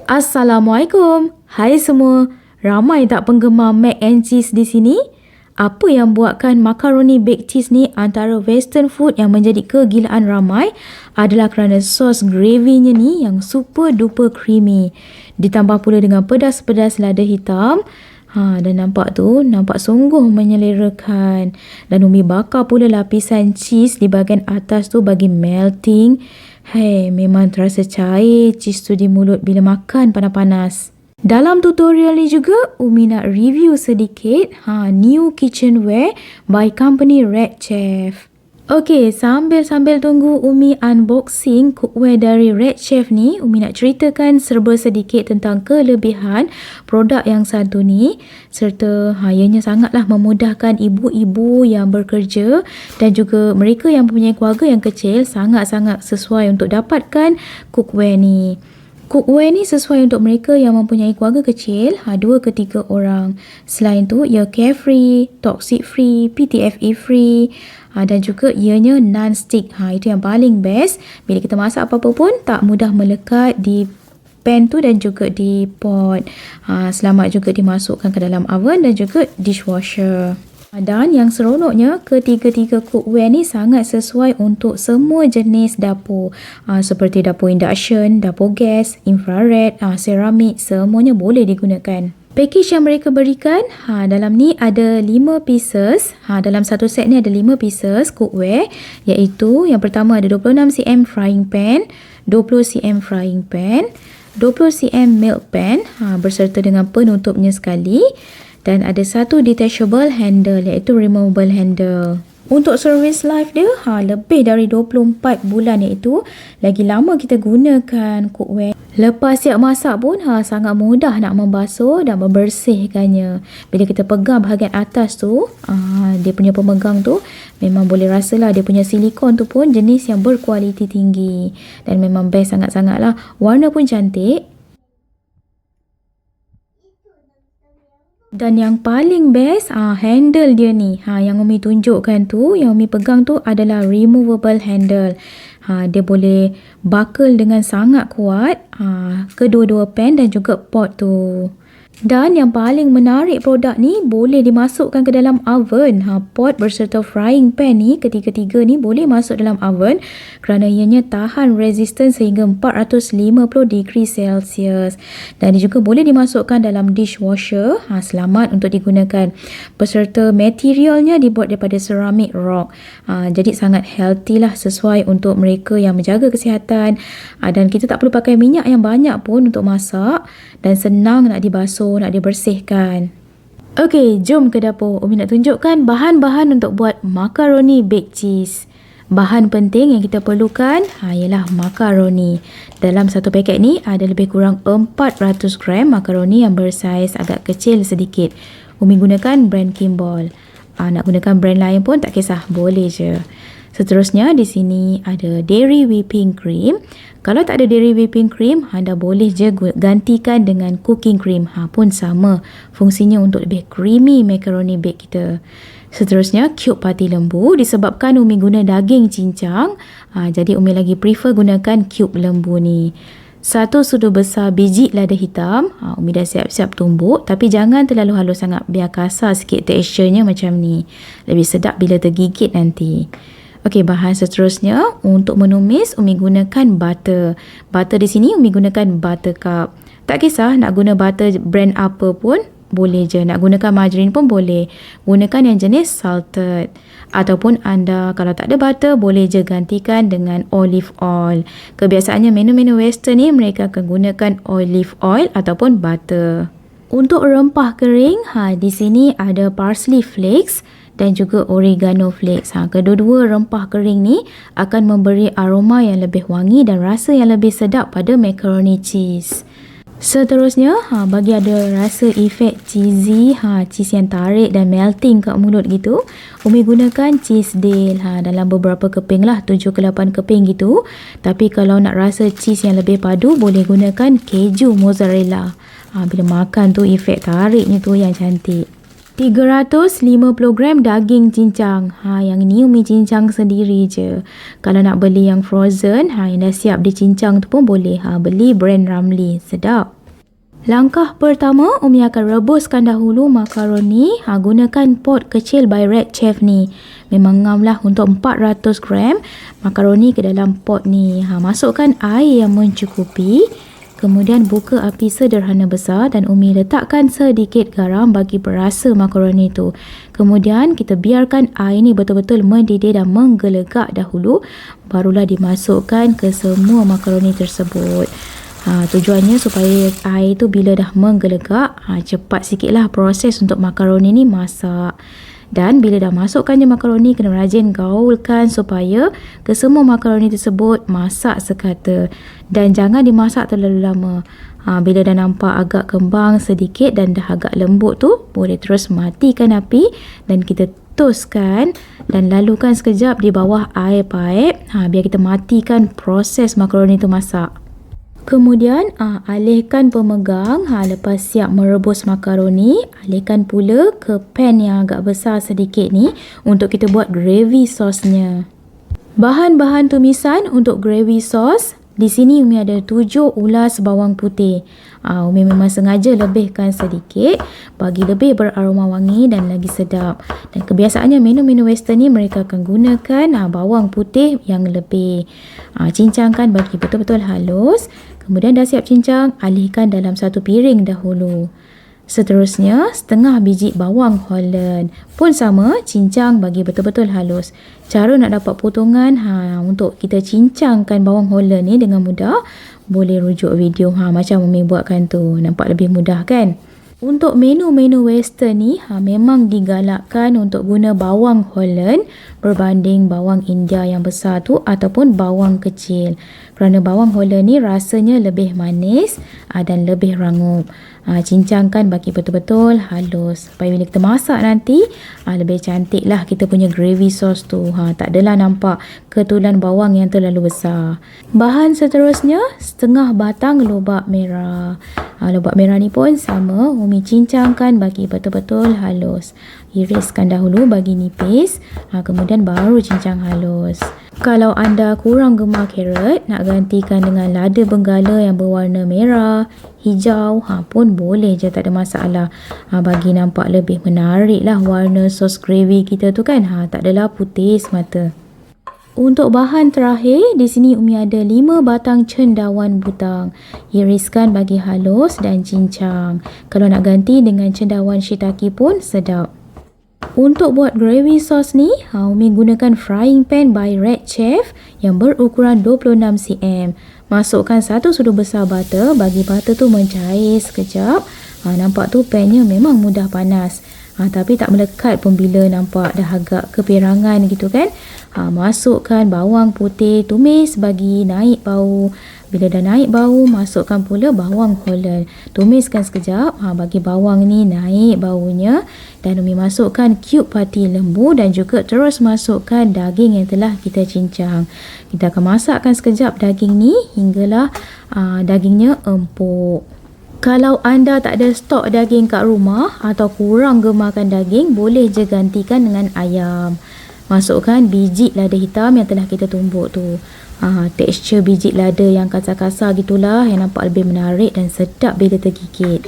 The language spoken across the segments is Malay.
Assalamualaikum. Hai semua. Ramai tak penggemar mac and cheese di sini? Apa yang buatkan macaroni baked cheese ni antara western food yang menjadi kegilaan ramai adalah kerana sos gravy-nya ni yang super duper creamy. Ditambah pula dengan pedas-pedas lada hitam. Dan nampak sungguh menyelerakan. Dan Umi bakar pula lapisan cheese di bahagian atas tu bagi melting. Memang terasa cair cheese tu di mulut bila makan panas-panas. Dalam tutorial ni juga, Umi nak review sedikit new kitchenware by company Red Chef. Okey, sambil tunggu Umi unboxing cookware dari Red Chef ni, Umi nak ceritakan serba sedikit tentang kelebihan produk yang satu ni, serta ianya sangatlah memudahkan ibu-ibu yang bekerja dan juga mereka yang mempunyai keluarga yang kecil, sangat-sangat sesuai untuk dapatkan cookware ni. Cookware ni sesuai untuk mereka yang mempunyai keluarga kecil, 2 ke 3 orang. Selain tu, ia carefree, toxic free, PTFE free dan juga ianya non-stick. Itu yang paling best. Bila kita masak apa-apa pun tak mudah melekat di pan tu dan juga di pot. Selamat juga dimasukkan ke dalam oven dan juga dishwasher. Dan yang seronoknya, ketiga-tiga cookware ni sangat sesuai untuk semua jenis dapur. Seperti dapur induction, dapur gas, infrared, ceramik, semuanya boleh digunakan. Package yang mereka berikan, dalam ni ada 5 pieces. Dalam satu set ni ada 5 pieces cookware, iaitu yang pertama ada 26cm frying pan, 20cm frying pan, 20cm milk pan berserta dengan penutupnya sekali. Dan ada satu detachable handle, iaitu removable handle. Untuk service life dia, lebih dari 24 bulan, iaitu lagi lama kita gunakan cookware. Lepas siap masak pun, sangat mudah nak membasuh dan membersihkannya. Bila kita pegang bahagian atas tu, dia punya pemegang tu, memang boleh rasalah dia punya silikon tu pun jenis yang berkualiti tinggi. Dan memang best sangat-sangat lah. Warna pun cantik. Dan yang paling best, handle dia ni. Yang Umi tunjukkan tu, yang Umi pegang tu adalah removable handle. Dia boleh buckle dengan sangat kuat kedua-dua pan dan juga pot tu. Dan yang paling menarik produk ni, boleh dimasukkan ke dalam oven. Pot berserta frying pan ni, ketiga-tiga ni boleh masuk dalam oven kerana ianya tahan resistance sehingga 450 degree Celsius. Dan dia juga boleh dimasukkan dalam dishwasher. Selamat untuk digunakan. Beserta materialnya dibuat daripada ceramic rock. Jadi sangat healthy lah, sesuai untuk mereka yang menjaga kesihatan. Dan kita tak perlu pakai minyak yang banyak pun untuk masak. Dan senang nak dibasuh, nak dibersihkan. Okey, jom ke dapur. Umi nak tunjukkan bahan-bahan untuk buat macaroni baked cheese. Bahan penting yang kita perlukan ialah macaroni. Dalam satu paket ni ada lebih kurang 400 gram macaroni yang bersaiz agak kecil sedikit. Umi gunakan brand Kimball. Nak gunakan brand lain pun tak kisah, boleh je. Seterusnya di sini ada dairy whipping cream. Kalau tak ada dairy whipping cream, anda boleh je gantikan dengan cooking cream. Pun sama. Fungsinya untuk lebih creamy macaroni bake kita. Seterusnya cube pati lembu. Disebabkan Umi guna daging cincang, jadi Umi lagi prefer gunakan cube lembu ni. 1 sudu besar biji lada hitam. Umi dah siap-siap tumbuk, tapi jangan terlalu halus sangat, biar kasar sikit teksturnya macam ni. Lebih sedap bila tergigit nanti. Okey, bahan seterusnya untuk menumis Umi gunakan butter. Butter di sini Umi gunakan Buttercup. Tak kisah nak guna butter brand apa pun boleh je. Nak gunakan margarine pun boleh. Gunakan yang jenis salted. Ataupun anda kalau tak ada butter, boleh je gantikan dengan olive oil. Kebiasaannya menu-menu western ni mereka akan gunakan olive oil ataupun butter. Untuk rempah kering, di sini ada parsley flakes dan juga oregano flakes. Kedua-dua rempah kering ni akan memberi aroma yang lebih wangi dan rasa yang lebih sedap pada macaroni cheese. Seterusnya, bagi ada rasa efek cheesy, cheese yang tarik dan melting kat mulut gitu, Umi gunakan cheese dale. Dalam beberapa keping lah, 7 ke 8 keping gitu. Tapi kalau nak rasa cheese yang lebih padu, boleh gunakan keju mozzarella. Bila makan tu, efek tariknya tu yang cantik. 350 gram daging cincang. Yang ni Umi cincang sendiri je. Kalau nak beli yang frozen, yang dah siap dicincang tu pun boleh. Beli brand Ramly. Sedap. Langkah pertama, Umi akan rebuskan dahulu makaroni. Gunakan pot kecil by Red Chef ni. Memang ngamlah untuk 400 gram makaroni ke dalam pot ni. Masukkan air yang mencukupi. Kemudian buka api sederhana besar dan Umi letakkan sedikit garam bagi berasa makaroni tu. Kemudian kita biarkan air ni betul-betul mendidih dan menggelegak dahulu. Barulah dimasukkan ke semua makaroni tersebut. Tujuannya supaya air tu bila dah menggelegak, cepat sikitlah proses untuk makaroni ni masak. Dan bila dah masukkan je makaroni, kena rajin gaulkan supaya kesemua makaroni tersebut masak sekata. Dan jangan dimasak terlalu lama. Bila dah nampak agak kembang sedikit dan dah agak lembut tu, boleh terus matikan api dan kita toskan dan lalukan sekejap di bawah air paip. Biar kita matikan proses makaroni tu masak. Kemudian alihkan pemegang. Lepas siap merebus makaroni, alihkan pula ke pan yang agak besar sedikit ni untuk kita buat gravy sosnya. Bahan-bahan tumisan untuk gravy sos. Di sini Umi ada 7 ulas bawang putih. Umi memang sengaja lebihkan sedikit bagi lebih beraroma wangi dan lagi sedap. Dan kebiasaannya menu-menu western ni mereka akan gunakan bawang putih yang lebih. Cincangkan bagi betul-betul halus. Kemudian dah siap cincang, alihkan dalam satu piring dahulu. Seterusnya, setengah biji bawang Holland pun sama, cincang bagi betul-betul halus. Cara nak dapat potongan untuk kita cincangkan bawang Holland ni dengan mudah, boleh rujuk video macam Umi buatkan tu. Nampak lebih mudah kan? Untuk menu-menu western ni memang digalakkan untuk guna bawang Holland berbanding bawang India yang besar tu ataupun bawang kecil. Kerana bawang Holland ni rasanya lebih manis dan lebih rangup. Cincangkan bagi betul-betul halus. Supaya bila kita masak nanti, lebih cantik lah kita punya gravy sauce tu. Tak adalah nampak ketulan bawang yang terlalu besar. Bahan seterusnya, setengah batang lobak merah. Lobak merah ni pun sama, Umi cincangkan bagi betul-betul halus. Iriskan dahulu bagi nipis, kemudian baru cincang halus. Kalau anda kurang gemar carrot, nak gantikan dengan lada benggala yang berwarna merah, hijau pun boleh je, tak ada masalah. Bagi nampak lebih menarik lah warna sos gravy kita tu kan. Tak adalah putih semata. Untuk bahan terakhir, di sini Umi ada 5 batang cendawan butang. Iriskan bagi halus dan cincang. Kalau nak ganti dengan cendawan shiitake pun sedap. Untuk buat gravy sauce ni, Umi gunakan frying pan by Red Chef yang berukuran 26 cm. Masukkan 1 sudu besar butter, bagi butter tu mencair sekejap. Nampak tu pannya memang mudah panas. Tapi tak melekat pun bila nampak dah agak kepirangan gitu kan. Masukkan bawang putih, tumis bagi naik bau. Bila dah naik bau, masukkan pula bawang Holland. Tumiskan sekejap bagi bawang ni naik baunya. Dan Umi masukkan cube pati lembu dan juga terus masukkan daging yang telah kita cincang. Kita akan masakkan sekejap daging ni hinggalah dagingnya empuk. Kalau anda tak ada stok daging kat rumah atau kurang gemarkan daging, boleh je gantikan dengan ayam. Masukkan biji lada hitam yang telah kita tumbuk tu. Tekstur biji lada yang kasar-kasar gitulah yang nampak lebih menarik dan sedap bila tergigit.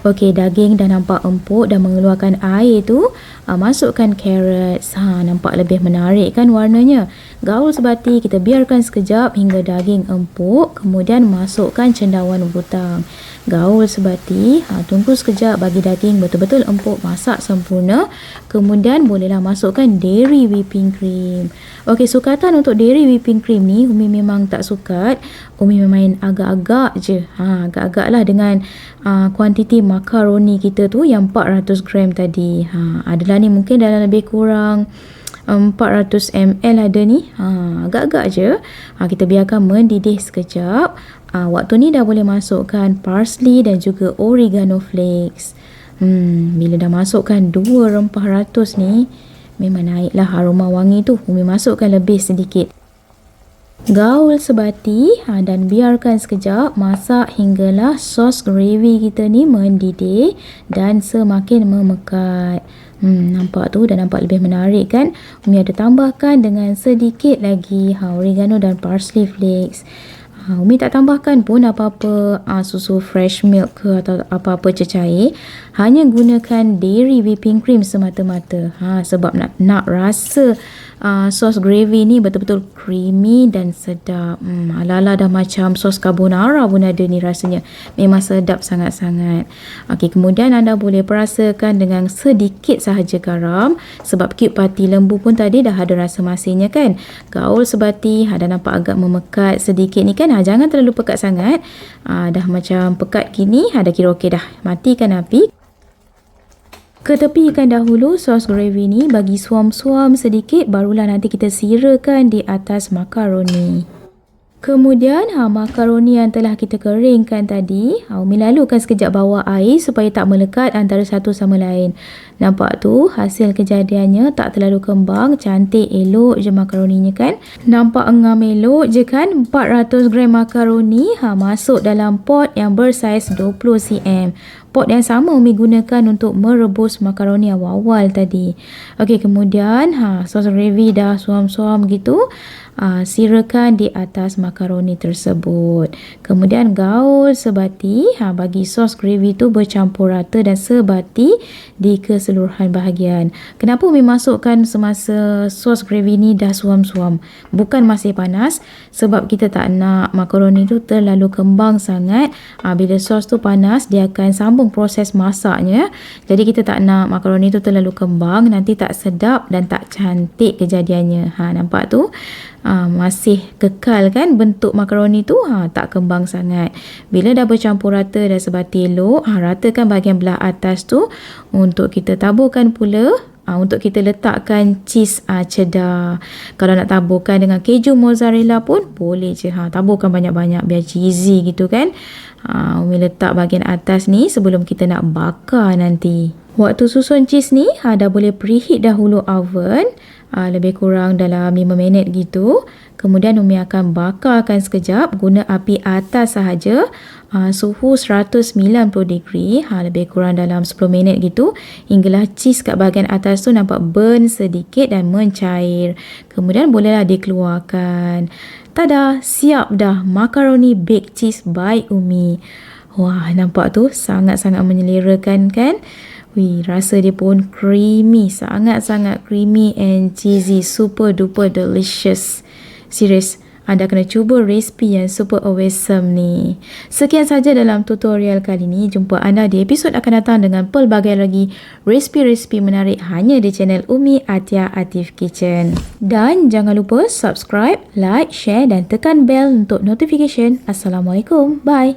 Okey, daging dah nampak empuk dan mengeluarkan air tu. Masukkan carrot. Nampak lebih menarik kan warnanya. Gaul sebati, kita biarkan sekejap hingga daging empuk. Kemudian masukkan cendawan butang. Gaul sebati, tunggu sekejap bagi daging betul-betul empuk, masak sempurna. Kemudian bolehlah masukkan dairy whipping cream. Okey, sukatan untuk dairy whipping cream ni Umi memang tak sukat. Umi main agak-agak je. Agak-agak lah dengan kuantiti makaroni kita tu yang 400 gram tadi. Adalah ni mungkin dalam lebih kurang 400 ml ada ni. Agak-agak je. Kita biarkan mendidih sekejap. Waktu ni dah boleh masukkan parsley dan juga oregano flakes. Bila dah masukkan 2 rempah ratus ni, memang naiklah aroma wangi tu. Umi masukkan lebih sedikit. Gaul sebati dan biarkan sekejap masak hinggalah sos gravy kita ni mendidih dan semakin memekat. Nampak tu dah nampak lebih menarik kan. Umi ada tambahkan dengan sedikit lagi oregano dan parsley flakes. Umi tak tambahkan pun apa-apa susu fresh milk ke atau apa-apa cecair. Hanya gunakan dairy whipping cream semata-mata. Sebab nak rasa sos gravy ni betul-betul creamy dan sedap. Ala-ala dah macam sos carbonara pun ada ni rasanya. Memang sedap sangat-sangat. Okey, kemudian anda boleh perasakan dengan sedikit sahaja garam. Sebab cube pati lembu pun tadi dah ada rasa masinnya kan. Gaul sebati, dah nampak agak memekat sedikit ni kan. Jangan terlalu pekat sangat. Dah macam pekat gini, dah kira okey dah. Matikan api. Ketepikan dahulu sos gravy ni, bagi suam-suam sedikit, barulah nanti kita sirakan di atas makaroni. Kemudian makaroni yang telah kita keringkan tadi, Umi lalukan sekejap bawah air supaya tak melekat antara satu sama lain. Nampak tu hasil kejadiannya, tak terlalu kembang, cantik elok je makaroninya kan. Nampak ngam elok je kan. 400 gram makaroni masuk dalam pot yang bersaiz 20 cm. Pot yang sama Umi gunakan untuk merebus makaroni awal-awal tadi. Okey, kemudian sos gravy dah suam-suam gitu. Sirakan di atas makaroni tersebut. Kemudian gaul sebati, bagi sos gravy tu bercampur rata dan sebati di keseluruhan bahagian. Kenapa Umi masukkan semasa sos gravy ni dah suam-suam, bukan masih panas? Sebab kita tak nak makaroni tu terlalu kembang sangat. Bila sos tu panas, dia akan sambung proses masaknya. Jadi kita tak nak makaroni tu terlalu kembang, nanti tak sedap dan tak cantik kejadiannya. Nampak tu? Masih kekal kan bentuk makaroni tu, tak kembang sangat. Bila dah bercampur rata dan sebati elok, ratakan bahagian belah atas tu. Untuk kita taburkan pula, untuk kita letakkan cheese cheddar. Kalau nak taburkan dengan keju mozzarella pun boleh je. Taburkan banyak-banyak biar cheesy gitu kan. Umi letak bahagian atas ni sebelum kita nak bakar nanti. Waktu susun cheese ni, dah boleh preheat dahulu oven. Lebih kurang dalam 5 minit gitu. Kemudian Umi akan bakarkan sekejap guna api atas sahaja. Suhu 190 degree, lebih kurang dalam 10 minit gitu. Hinggalah cheese kat bahagian atas tu nampak burn sedikit dan mencair. Kemudian bolehlah dikeluarkan. Tada, siap dah macaroni baked cheese by Umi. Wah, nampak tu sangat-sangat menyelerakan kan? Rasa dia pun creamy, sangat-sangat creamy and cheesy, super duper delicious. Serius, anda kena cuba resipi yang super awesome ni. Sekian saja dalam tutorial kali ni. Jumpa anda di episod akan datang dengan pelbagai lagi resipi-resipi menarik hanya di channel Umi Atia Atif Kitchen. Dan jangan lupa subscribe, like, share dan tekan bell untuk notification. Assalamualaikum. Bye.